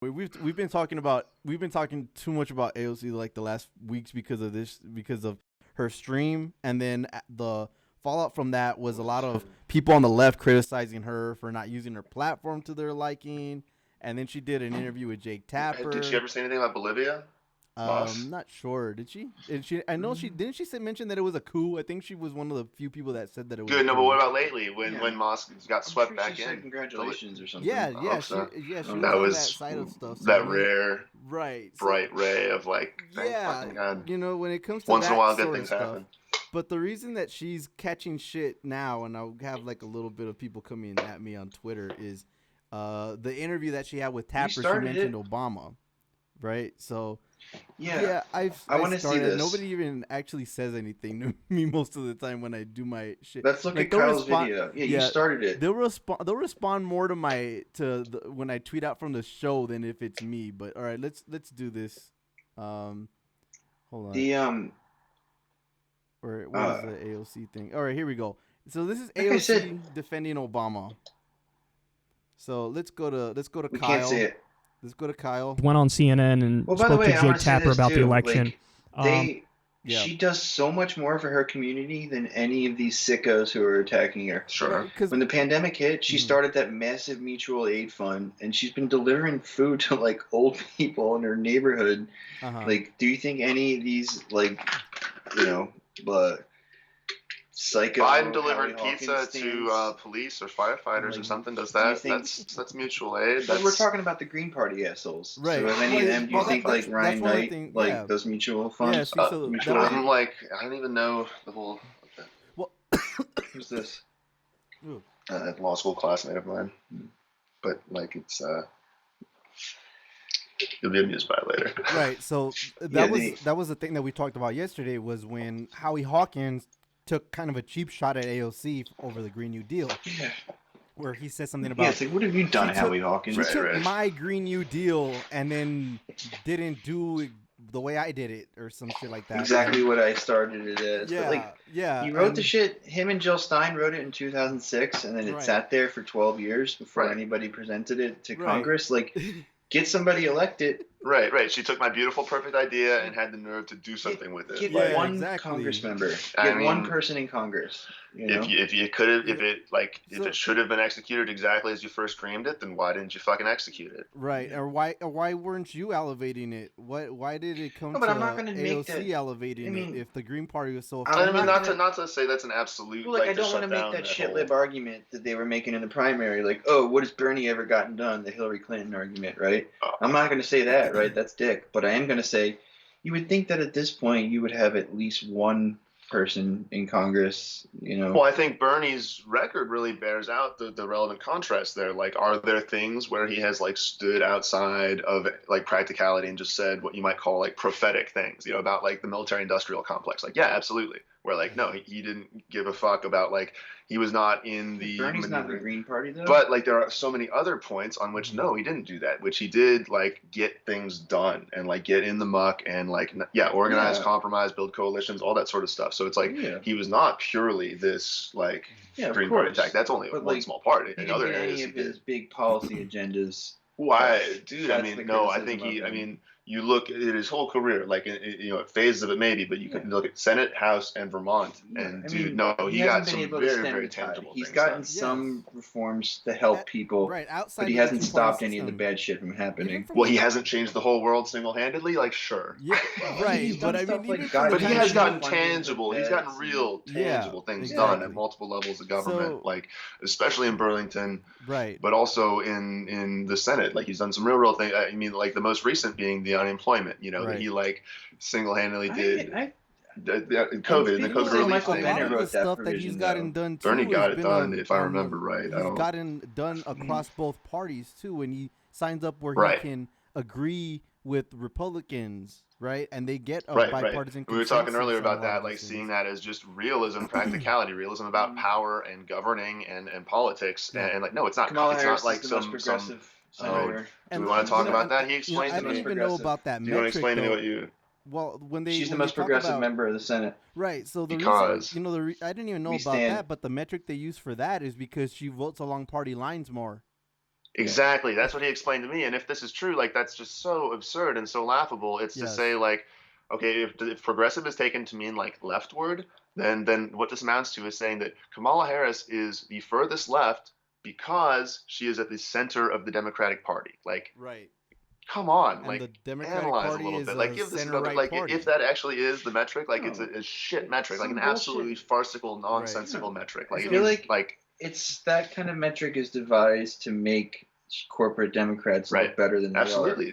We've been talking too much about AOC like the last weeks because of her stream, and then the fallout from that was a lot of people on the left criticizing her for not using her platform to their liking, and then she did an interview with Jake Did she Tapper. ever say anything about Bolivia? Moss? Not sure. Did she? Did she? I know she didn't. She said mention that it was a coup. I think she was one of the few people that said that it was a Good. No, but coup. what about lately when Moss got I'm swept sure back she said in? congratulations or something. Yeah, I yeah, hope so. she was That on that was side of stuff. So that when rare, right, so bright ray of like, thank yeah, fucking God. when it comes to Once in a that while, good sort of things stuff. happen. But the reason that she's catching shit now, and I'll have like a little bit of people coming at me on Twitter, is the interview that she had with Tapper. She mentioned Obama, right? So yeah, I want to see this. Nobody even actually says anything to me most of the time when I do my shit. Let's look like, at Kyle's video. Yeah, you started it. They'll respond more to when I tweet out from the show than if it's me. But all right, let's do this. Hold on. The Or what is the AOC thing? All right, here we go. So this is AOC defending Obama. So let's go to Kyle. We can't see it. Let's go to Kyle. Went on CNN and spoke to Jake Tapper about the election. Like, she does so much more for her community than any of these sickos who are attacking her. Sure. When the pandemic hit, she started that massive mutual aid fund, and she's been delivering food to like old people in her neighborhood. Like, do you think any of these psycho Biden delivered pizza to police or firefighters or something? Does that? That's mutual aid. We're talking about the Green Party assholes. Right. So if any of them, do you think like Ryan Knight, those mutual funds? Yeah, mutual I'm like, I don't even know the whole. Well, who's this? Law school classmate of mine, but like it's. You'll be amused by it later. Right. So that was the thing that we talked about yesterday was when Howie Hawkins took kind of a cheap shot at AOC over the Green New Deal. Yeah. Where he said something about... it's like, what have you done, Howie Hawkins? She took my Green New Deal and then didn't do it the way I did it or some shit like that. Exactly what I started it as. Yeah, but he wrote the shit. Him and Jill Stein wrote it in 2006, and then it sat there for 12 years before anybody presented it to Congress. Like, get somebody elected. Right. She took my beautiful, perfect idea and had the nerve to do something with it. Get one Congress member. Get one person in Congress. You know? If it should have been executed exactly as you first dreamed it, then why didn't you fucking execute it? Right. Or why weren't you elevating it? Why did it come to I'm not gonna AOC elevating it if the Green Party was so? Not to say that's an absolute. I don't want to make that shit lib argument that they were making in the primary. Like, oh, what has Bernie ever gotten done? The Hillary Clinton argument, right? I'm not going to say that, right? That's dick. But I am going to say, you would think that at this point you would have at least one person in Congress, Well, I think Bernie's record really bears out the relevant contrast there. Like, are there things where he has like stood outside of like practicality and just said what you might call like prophetic things, about like the military industrial complex? Like, yeah, absolutely. Where like, no, he didn't give a fuck about like, he was not in the... Bernie's not in the Green Party, though? But, like, there are so many other points on which, no, he didn't do that, which he did, like, get things done and, like, get in the muck and, like, organize, compromise, build coalitions, all that sort of stuff. So it's like he was not purely this, like, Green Party attack. That's only one small part. In other areas, any of his big policy agendas... Why, dude, I mean, no, I think you look at his whole career, like, phases of it maybe, but you can look at Senate, House, and Vermont, and he got some very, very tangible things. He's gotten some reforms to help people, but he hasn't stopped any of the bad shit from happening. Well, he hasn't changed the whole world single-handedly, like, sure. Yeah, right, but I mean, but he has gotten tangible, he's gotten real tangible things done at multiple levels of government, like, especially in Burlington, but also in the Senate, like, he's done some real things. I mean, like, the most recent being the unemployment, that he like single-handedly did. The COVID relief thing. The stuff that he's gotten done too. Bernie got it done, if I remember right. He's gotten done across both parties too, and he signs up where he can agree with Republicans, right? And they get a bipartisan. We were talking earlier about that, like seeing that as just realism, practicality, realism about power and governing and politics, and like no, it's not. Kamala it's Harris not like is the some most progressive. Do we want to talk about that? He explained I don't even know about that. Do you want to explain to me what you? Well, she's the most progressive member of the Senate. Right. So the reason, I didn't even know about that, but the metric they use for that is because she votes along party lines more. Exactly. That's what he explained to me. And if this is true, like, that's just so absurd and so laughable. It's to say, like, okay, if progressive is taken to mean like leftward, then what this amounts to is saying that Kamala Harris is the furthest left because she is at the center of the Democratic Party. Like, come on, and like, the Democratic analyze Party a little bit. Like, give this another, like, party. If that actually is the metric, like, it's a shit metric, like an absolutely farcical, nonsensical metric. Like, I feel like it's that kind of metric is devised to make corporate Democrats look better than they are.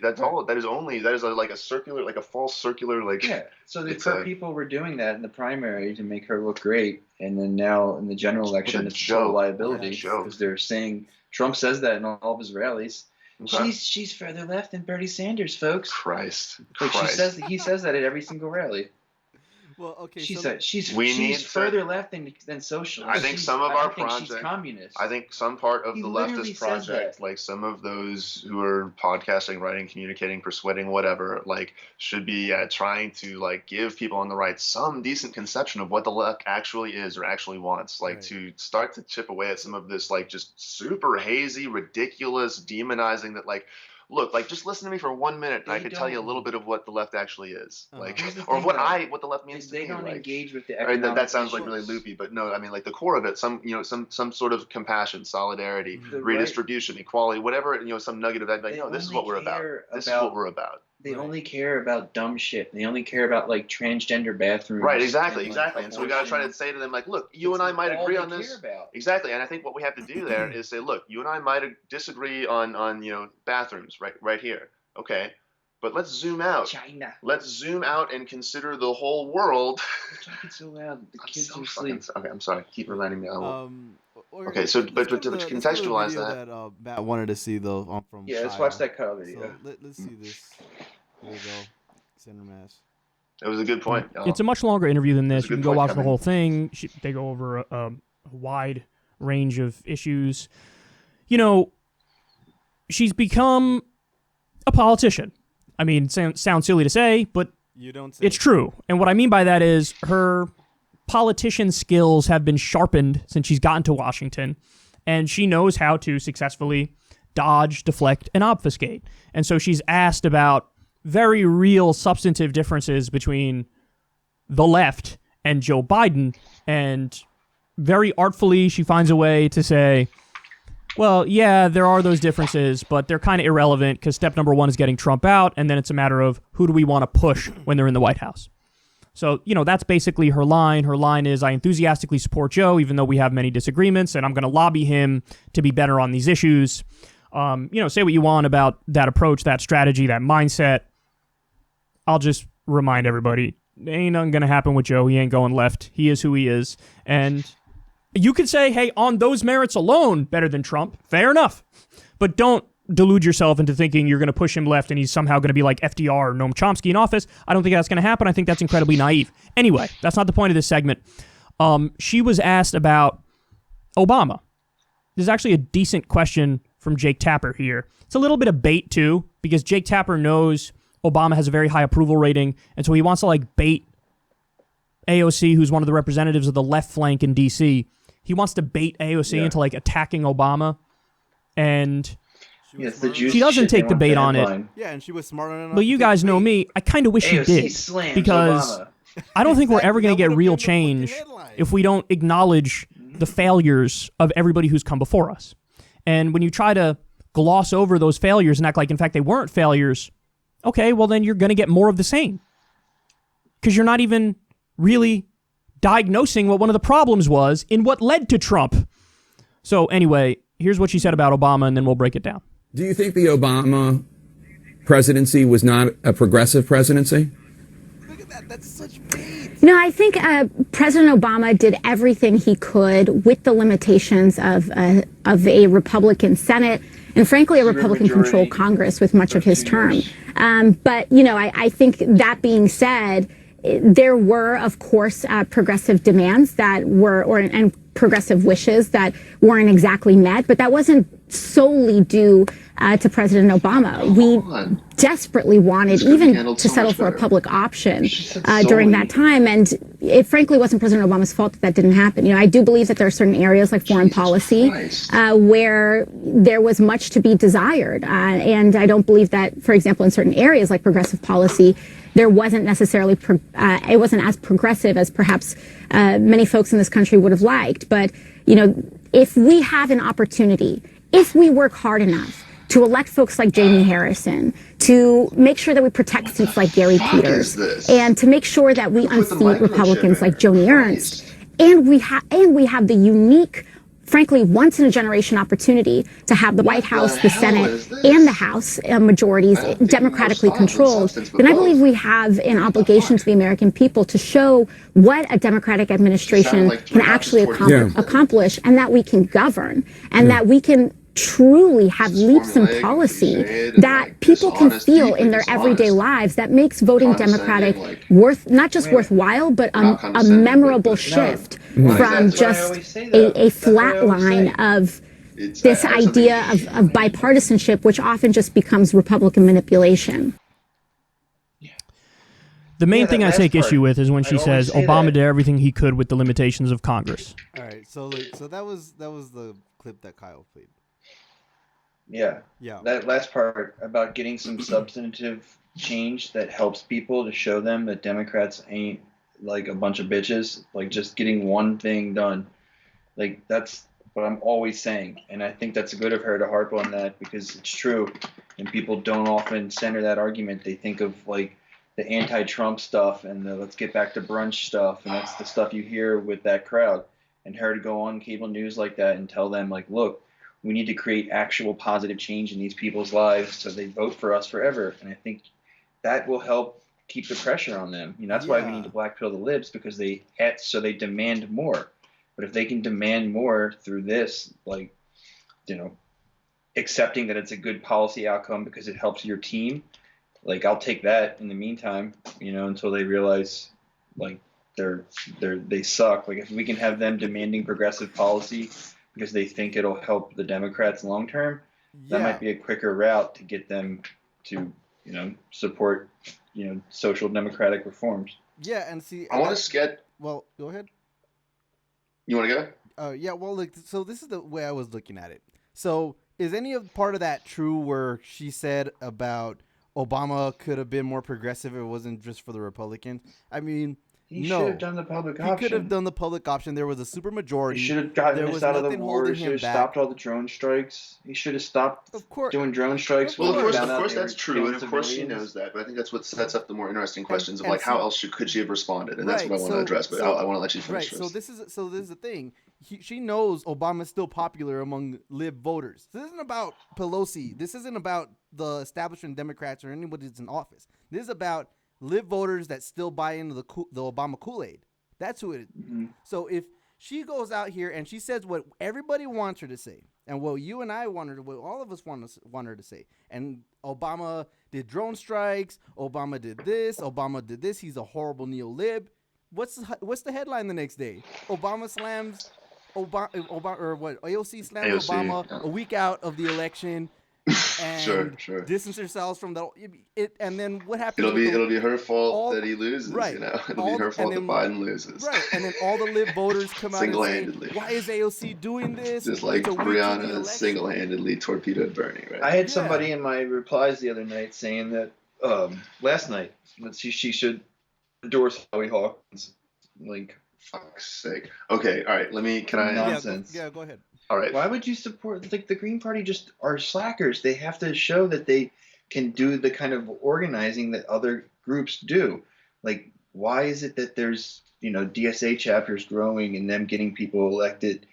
That's all. That is like a circular, like a false circular, like. Yeah. So the people were doing that in the primary to make her look great, and then now in the general election, it's a liability because they're saying Trump says that in all of his rallies. Okay. She's further left than Bernie Sanders, folks. Christ. He says that at every single rally. Well, okay. She's further left than socialist. I think some of our projects. She's communist. I think some part of the leftist project, like some of those who are podcasting, writing, communicating, persuading, whatever, like, should be trying to like give people on the right some decent conception of what the left actually is or actually wants, like to start to chip away at some of this like just super hazy, ridiculous demonizing that like. Look, like, just listen to me for 1 minute, and I could tell you a little bit of what the left actually is, like, or what the left means to me. They don't like, engage with the economic that sounds like really loopy, but no, I mean, like, the core of it, some sort of compassion, solidarity, redistribution, equality, whatever, some nugget of that. Like, no, this is what we're about. This is what we're about. They only care about dumb shit. They only care about like transgender bathrooms. Right, exactly. And so we got to try to say to them, like, look, you and I might agree on this. Exactly. And I think what we have to do there is say, look, you and I might disagree on bathrooms right here. Okay. But let's zoom out. China. Let's zoom out and consider the whole world. You're talking so loud. The kids are asleep. Okay, I'm sorry. Keep reminding me. Okay, so but to contextualize that Matt wanted to see though from Shia. Let's watch that cover video. So let's see this. Here we go. Center mass. It was a good point. It's a much longer interview than this. You can go watch the whole thing. They go over a wide range of issues. She's become a politician. I mean, it sounds silly to say, but it's true. And what I mean by that is her politician skills have been sharpened since she's gotten to Washington, and she knows how to successfully dodge, deflect, and obfuscate. And so she's asked about very real substantive differences between the left and Joe Biden, and very artfully she finds a way to say, well, yeah, there are those differences, but they're kind of irrelevant because step number one is getting Trump out, and then it's a matter of who do we want to push when they're in the White House. So, that's basically her line. Her line is, I enthusiastically support Joe, even though we have many disagreements, and I'm going to lobby him to be better on these issues. Say what you want about that approach, that strategy, that mindset. I'll just remind everybody, ain't nothing going to happen with Joe. He ain't going left. He is who he is. And you could say, hey, on those merits alone, better than Trump. Fair enough. But don't delude yourself into thinking you're going to push him left and he's somehow going to be like FDR or Noam Chomsky in office. I don't think that's going to happen. I think that's incredibly naive. Anyway, that's not the point of this segment. She was asked about Obama. There's actually a decent question from Jake Tapper here. It's a little bit of bait, too, because Jake Tapper knows Obama has a very high approval rating, and so he wants to, bait AOC, who's one of the representatives of the left flank in D.C., he wants to bait AOC into attacking Obama, and she doesn't take the bait on it. Yeah, and she was smart enough. Well, you guys know me. I kind of wish she did, because I don't think we're ever going to get real change if we don't acknowledge the failures of everybody who's come before us. And when you try to gloss over those failures and act like, in fact, they weren't failures, okay, well, then you're going to get more of the same, because you're not even really diagnosing what one of the problems was in what led to Trump. So anyway, here's what she said about Obama, and then we'll break it down. Do you think the Obama presidency was not a progressive presidency? Look at that. That's such bait. No, I think President Obama did everything he could with the limitations of a Republican Senate and, frankly, a Republican-controlled Congress with much of his term. But, I think that being said, there were, of course, progressive demands that were, and progressive wishes that weren't exactly met, but that wasn't solely due to President Obama. We desperately wanted even to settle for a public option during that time, and it frankly wasn't President Obama's fault that didn't happen. I do believe that there are certain areas like foreign policy where there was much to be desired, and I don't believe that, for example, in certain areas like progressive policy, there wasn't necessarily it wasn't as progressive as perhaps many folks in this country would have liked. But if we have an opportunity, if we work hard enough to elect folks like Jamie Harrison, to make sure that we protect seats like Gary Peters, and to make sure that we unseat Republicans like Joni Ernst, and we have the unique, frankly, once in a generation opportunity to have the White House, the Senate, and the House majorities democratically controlled, then I believe we have an obligation to the American people to show what a Democratic administration can actually accomplish, and that we can govern, and that we can truly have leaps in policy that people can feel in their everyday lives that makes voting Democratic not just worthwhile, but a memorable shift from just a flat line of this idea of bipartisanship, which often just becomes Republican manipulation. The main thing I take issue with is when she says Obama did everything he could with the limitations of Congress. All right, so that was the clip that Kyle played. Yeah. That last part about getting some substantive change that helps people, to show them that Democrats ain't like a bunch of bitches, like just getting one thing done. Like, that's what I'm always saying. And I think that's good of her to harp on that, because it's true. And people don't often center that argument. They think of like the anti-Trump stuff and the let's get back to brunch stuff. And that's the stuff you hear with that crowd. And her to go on cable news like that and tell them, like, look, we need to create actual positive change in these people's lives so they vote for us forever. And I think that will help keep the pressure on them. That's why we need to black pill the libs, because they demand more. But if they can demand more through this, like, accepting that it's a good policy outcome because it helps your team, like, I'll take that in the meantime, until they realize, like, they suck. Like, if we can have them demanding progressive policy because they think it'll help the Democrats long term, that might be a quicker route to get them to, support, social democratic reforms. Yeah, and see, I want to sketch. Well, go ahead. You want to go? Yeah. Well, so this is the way I was looking at it. So, is any of part of that true where she said about Obama could have been more progressive if it wasn't just for the Republicans? I mean, He should have done the public option. He could have done the public option. There was a supermajority. He should have gotten us out of the war. He should have stopped all the drone strikes. He should have stopped doing drone strikes. Well, of course that's true, and of course she knows that. But I think that's what sets up the more interesting questions of, like, how else could she have responded? And that's what I want to address. But I want to let you finish. Right. So this is the thing. She knows Obama's still popular among lib voters. This isn't about Pelosi. This isn't about the establishment Democrats or anybody that's in office. This is about lib voters that still buy into the Obama Kool-Aid. That's who it is. Mm-hmm. So if she goes out here and she says what everybody wants her to say, and what you and I want her to, what all of us want her to say, and Obama did drone strikes, Obama did this, he's a horrible neo-lib. What's the headline the next day? Obama slams Obama or what? AOC slams Obama a week out of the election. And distance ourselves from and then what happens? It'll be her fault that he loses. Right. It'll be her fault that Biden loses. Right. And then all the lib voters come out single-handedly. And say, why is AOC doing this? Just like Brianna single-handedly torpedoed Bernie. Right. I had somebody in my replies the other night saying that last night that she should endorse Howie Hawkins. Like, fuck's sake. Okay. All right. Nonsense. Yeah. Go ahead. All right. Why would you support, like, the Green Party just are slackers? They have to show that they can do the kind of organizing that other groups do. Like, why is it that there's, DSA chapters growing and them getting people elected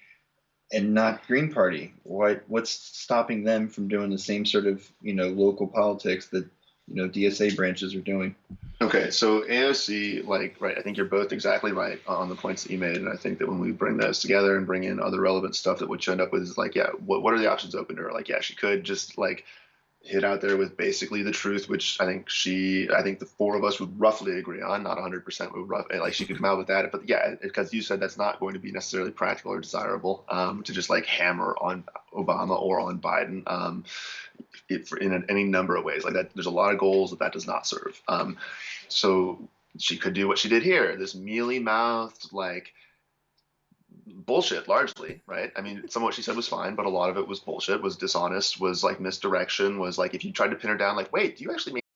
and not Green Party? What's stopping them from doing the same sort of, local politics that, DSA branches are doing? Okay, so AOC, right, I think you're both exactly right on the points that you made, and I think that when we bring those together and bring in other relevant stuff, that what you end up with is, like, yeah, what are the options open to her? Like, yeah, she could just, like, hit out there with basically the truth, which I think the four of us would roughly agree on, not 100%. Like she could come out with that, but yeah, because you said that's not going to be necessarily practical or desirable to just like hammer on Obama or on Biden in any number of ways. Like that, there's a lot of goals that does not serve. So she could do what she did here, this mealy-mouthed like bullshit largely, right? I mean, some of what she said was fine, but a lot of it was bullshit, was dishonest, was like misdirection, was like if you tried to pin her down, like, wait, do you actually mean